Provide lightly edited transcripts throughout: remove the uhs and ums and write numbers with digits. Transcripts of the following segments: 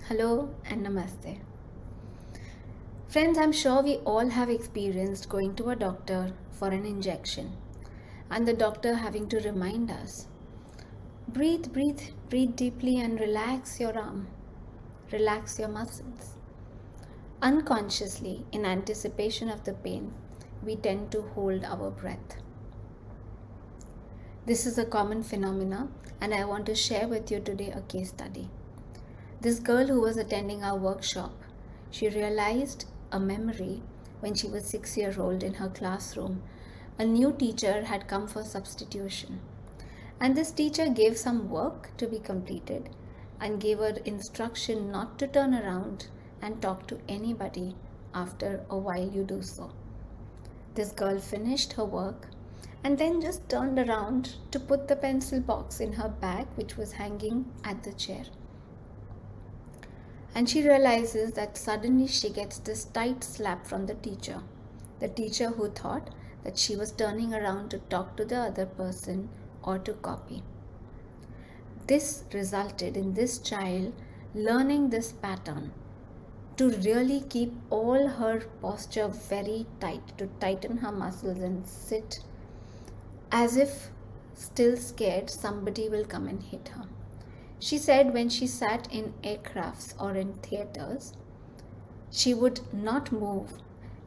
Hello and namaste. Friends, I'm sure we all have experienced going to a doctor for an injection and the doctor having to remind us breathe, breathe, breathe deeply and relax your arm, relax your muscles. Unconsciously, in anticipation of the pain, we tend to hold our breath. This is a common phenomena, and I want to share with you today a case study. This girl who was attending our workshop, she realized a memory when she was 6 years old in her classroom. A new teacher had come for substitution, and this teacher gave some work to be completed and gave her instruction not to turn around and talk to anybody after a while you do so. This girl finished her work and then just turned around to put the pencil box in her bag, which was hanging at the chair. And she realizes that suddenly she gets this tight slap from the teacher who thought that she was turning around to talk to the other person or to copy. This resulted in this child learning this pattern to really keep all her posture very tight, to tighten her muscles and sit as if still scared somebody will come and hit her. She said when she sat in aircrafts or in theaters, she would not move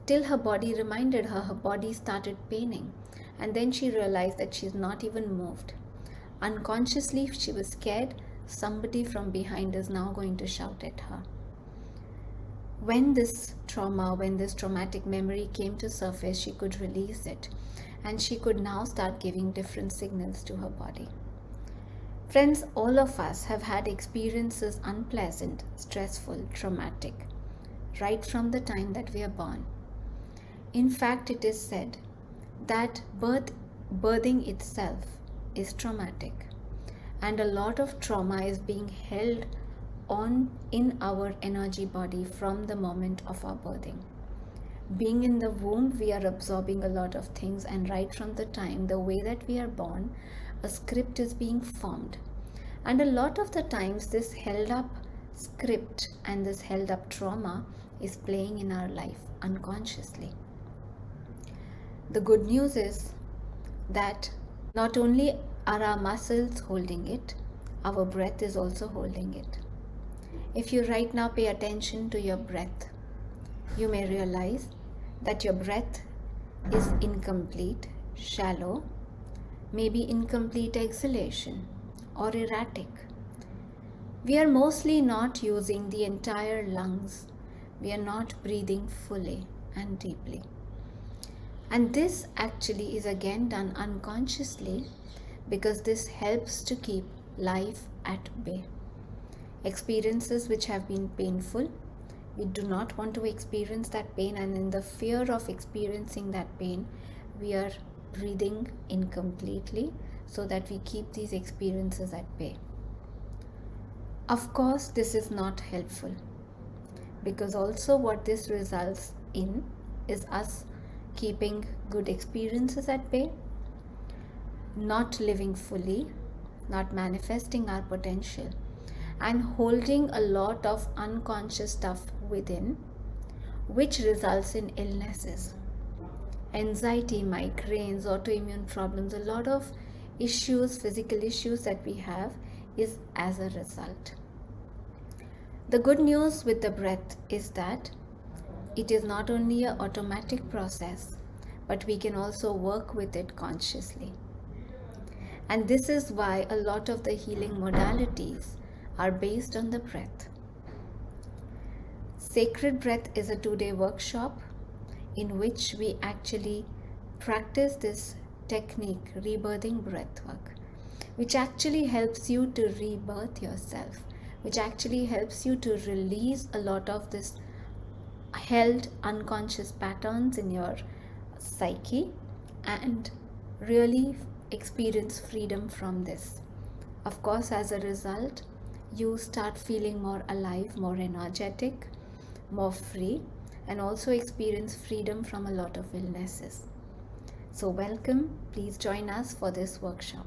till her body reminded her, her body started paining. And then she realized that she's not even moved. Unconsciously, she was scared somebody from behind is now going to shout at her. When this traumatic memory came to surface, she could release it. And she could now start giving different signals to her body. Friends, all of us have had experiences unpleasant, stressful, traumatic, right from the time that we are born. In fact, it is said that birthing itself is traumatic, and a lot of trauma is being held on in our energy body from the moment of our birthing. Being in the womb, we are absorbing a lot of things, and right from the time, the way that we are born, a script is being formed. And a lot of the times, this held up script and this held up trauma is playing in our life unconsciously. The good news is that not only are our muscles holding it, our breath is also holding it. If you right now pay attention to your breath, you may realize that your breath is incomplete, shallow, maybe incomplete exhalation or erratic. We are mostly not using the entire lungs. We are not breathing fully and deeply. And this actually is again done unconsciously because this helps to keep life at bay. Experiences which have been painful, we do not want to experience that pain, and in the fear of experiencing that pain, we are breathing incompletely so that we keep these experiences at bay. Of course, this is not helpful because also what this results in is us keeping good experiences at bay, not living fully, not manifesting our potential, and holding a lot of unconscious stuff within, which results in illnesses, anxiety, migraines, autoimmune problems. A lot of issues, physical issues that we have is as a result. The good news with the breath is that it is not only an automatic process, but we can also work with it consciously. And this is why a lot of the healing modalities are based on the breath. Sacred Breath is a 2-day workshop in which we actually practice this technique, rebirthing breath work, which actually helps you to rebirth yourself, which actually helps you to release a lot of this held unconscious patterns in your psyche and really experience freedom from this. Of course, as a result, you start feeling more alive, more energetic, more free, and also experience freedom from a lot of illnesses. So welcome, please join us for this workshop.